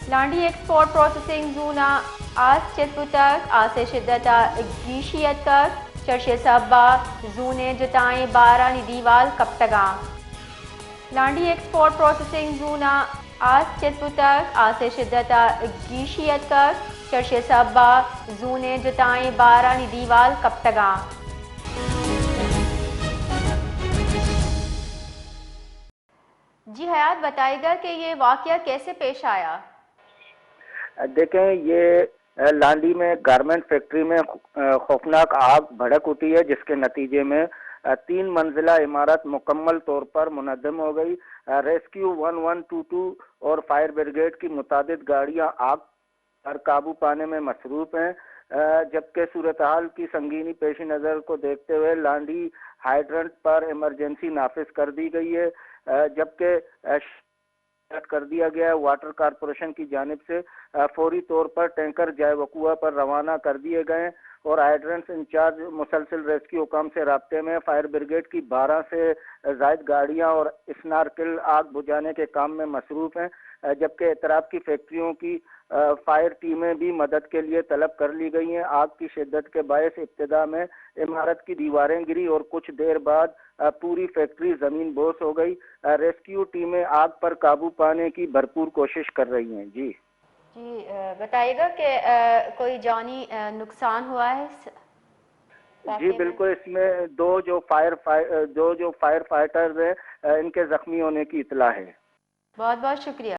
Landhi export processing زونا آس چتپوتک آسے شدت گیشیت کر چرش سبا زونے جتائیں بارہ ندیوال کپتگاں لانڈی ایکسپورٹ پروسیسنگ زونا آس چتپوتک آسے شدت گیشیت کر چرش سبا زونے جتائیں بارہ ندیوال کپتگاں جی حیات بتائے گا کہ یہ واقعہ کیسے پیش آیا؟ دیکھیں، یہ لانڈی میں گارمنٹ فیکٹری میں خوفناک آگ بھڑک اٹھی ہے، جس کے نتیجے میں 3 منزلہ عمارت مکمل طور پر منہدم ہو گئی۔ ریسکیو 1122 اور فائر بریگیڈ کی متعدد گاڑیاں آگ پر قابو پانے میں مصروف ہیں، جبکہ صورتحال کی سنگینی پیش نظر کو دیکھتے ہوئے لانڈی ہائیڈرنٹ پر ایمرجنسی نافذ کر دی گئی ہے، جبکہ کر دیا گیا ہے۔ واٹر کارپوریشن کی جانب سے فوری طور پر ٹینکر جائے وقوع پر روانہ کر دیے گئے ہیں اور ہائیڈرنٹس انچارج مسلسل ریسکیو حکام سے رابطے میں۔ فائر بریگیڈ کی 12 سے زائد گاڑیاں اور اسنارکل آگ بجھانے کے کام میں مصروف ہیں، جبکہ اطراف کی فیکٹریوں کی فائر ٹیمیں بھی مدد کے لیے طلب کر لی گئی ہیں۔ آگ کی شدت کے باعث ابتدا میں عمارت کی دیواریں گری اور کچھ دیر بعد پوری فیکٹری زمین بوس ہو گئی۔ ریسکیو ٹیمیں آگ پر قابو پانے کی بھرپور کوشش کر رہی ہیں۔ جی بتائیے گا کہ کوئی جانی نقصان ہوا ہے؟ جی بالکل، اس میں دو جو فائر فائٹرز ہیں ان کے زخمی ہونے کی اطلاع ہے۔ بہت بہت شکریہ۔